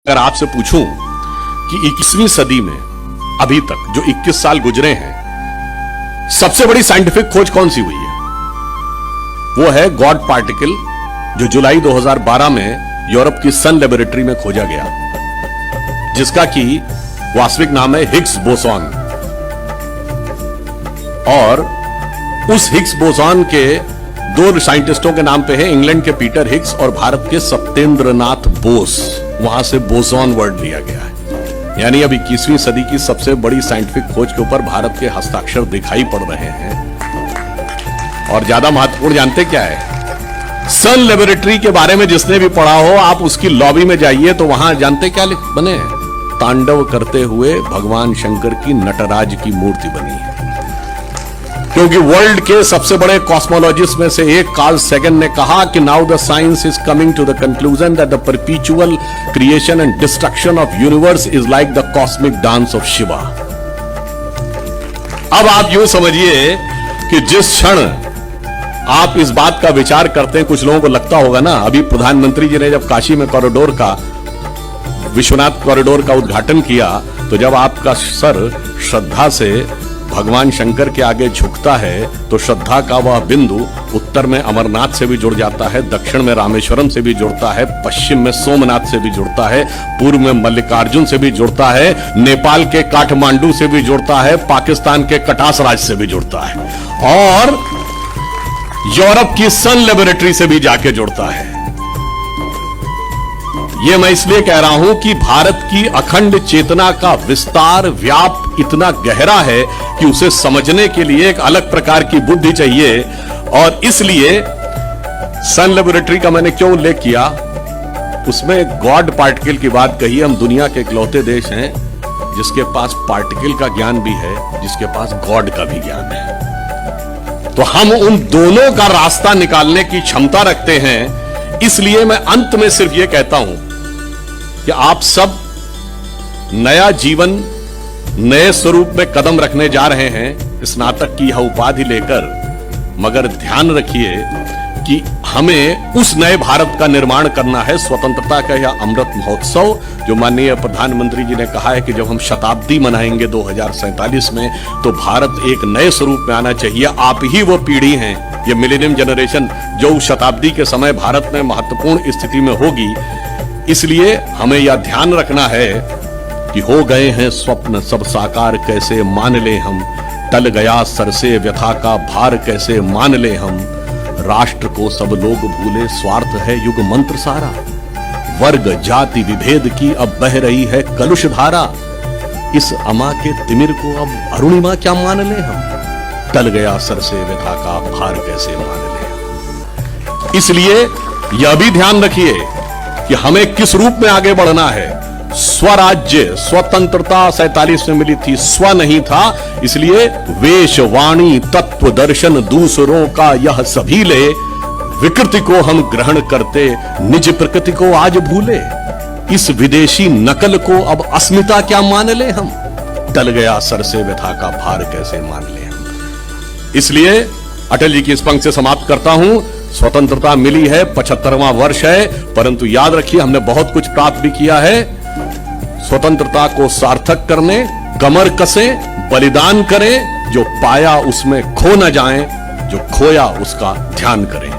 अगर आपसे पूछूं कि 21वीं सदी में अभी तक जो 21 साल गुजरे हैं, सबसे बड़ी साइंटिफिक खोज कौन सी हुई है? वो है गॉड पार्टिकल, जो जुलाई 2012 में यूरोप की सन लेबोरेटरी में खोजा गया, जिसका कि वास्तविक नाम है हिग्स बोसॉन। और उस हिग्स बोसॉन के दो साइंटिस्टों के नाम पे है, इंग्लैंड के पीटर हिग्स और भारत के सत्येंद्रनाथ बोस। वहां से बोसॉन वर्ड लिया गया है। यानी अब 21वीं सदी की सबसे बड़ी साइंटिफिक खोज के ऊपर भारत के हस्ताक्षर दिखाई पड़ रहे हैं। और ज्यादा महत्वपूर्ण जानते क्या है? सन लेबोरेटरी के बारे में जिसने भी पढ़ा हो, आप उसकी लॉबी में जाइए तो वहां जानते क्या बने हैं? तांडव करते हुए भगवान शंकर की नटराज की मूर्ति बनी है। क्योंकि वर्ल्ड के सबसे बड़े कॉस्मोलॉजिस्ट में से एक कार्ल सेगन ने कहा कि now the science is coming to the conclusion that the perpetual creation and destruction of universe is like the cosmic dance of Shiva. अब आप यूं समझिए कि जिस क्षण आप इस बात का विचार करते हैं, कुछ लोगों को लगता होगा ना, अभी प्रधानमंत्री जी ने जब काशी में कॉरिडोर का, विश्वनाथ कॉरिडोर का उद्घाटन किया, तो जब आपका सर श्रद्धा से भगवान शंकर के आगे झुकता है, तो श्रद्धा का वह बिंदु उत्तर में अमरनाथ से भी जुड़ जाता है, दक्षिण में रामेश्वरम से भी जुड़ता है, पश्चिम में सोमनाथ से भी जुड़ता है, पूर्व में मल्लिकार्जुन से भी जुड़ता है, नेपाल के काठमांडू से भी जुड़ता है, पाकिस्तान के कटास राज से भी जुड़ता है, और यूरोप की सन लेबोरेटरी से भी जाके जुड़ता है। यह मैं इसलिए कह रहा हूं कि भारत की अखंड चेतना का विस्तार, व्याप इतना गहरा है कि उसे समझने के लिए एक अलग प्रकार की बुद्धि चाहिए। और इसलिए सन लेबोरेटरी का मैंने क्यों उल्लेख किया? उसमें गॉड पार्टिकल की बात कही। हम दुनिया के इकलौते देश हैं जिसके पास पार्टिकल का ज्ञान भी है, जिसके पास गॉड का भी ज्ञान है। तो हम उन दोनों का रास्ता निकालने की क्षमता रखते हैं। इसलिए मैं अंत में सिर्फ यह कहता हूं कि आप सब नया जीवन, नए स्वरूप में कदम रखने जा रहे हैं, स्नातक की यह उपाधि लेकर। मगर ध्यान रखिए कि हमें उस नए भारत का निर्माण करना है। स्वतंत्रता का यह अमृत महोत्सव, जो माननीय प्रधानमंत्री जी ने कहा है कि जब हम शताब्दी मनाएंगे 2047 में, तो भारत एक नए स्वरूप में आना चाहिए। आप ही वो पीढ़ी हैं, ये मिलेनियम जनरेशन, जो उस शताब्दी के समय भारत में महत्वपूर्ण स्थिति में होगी। इसलिए हमें यह ध्यान रखना है कि हो गए हैं स्वप्न सब साकार, कैसे मान ले हम, टल गया सर से व्यथा का भार, कैसे मान ले हम, राष्ट्र को सब लोग भूले, स्वार्थ है युग मंत्र सारा, वर्ग जाति विभेद की अब बह रही है कलुष धारा, इस अमा के तिमिर को अब अरुणिमा क्या मान ले हम, टल गया सर से व्यथा का भार कैसे मान ले हम। इसलिए यह भी ध्यान रखिए कि हमें किस रूप में आगे बढ़ना है। स्वराज्य, स्वतंत्रता 47 में मिली थी, स्व नहीं था। इसलिए वेश, वाणी, तत्व, दर्शन दूसरों का यह सभी ले, विकृति को हम ग्रहण करते, निज प्रकृति को आज भूले, इस विदेशी नकल को अब अस्मिता क्या मान ले हम, टल गया सर से व्यथा का भार कैसे मान ले हम। इसलिए अटल जी की इस पंक्ति से समाप्त करता हूं। स्वतंत्रता मिली है, 75वां वर्ष है, परंतु याद रखिए हमने बहुत कुछ प्राप्त भी किया है। स्वतंत्रता को सार्थक करने कमर कसें, बलिदान करें, जो पाया उसमें खो न जाएं, जो खोया उसका ध्यान करें।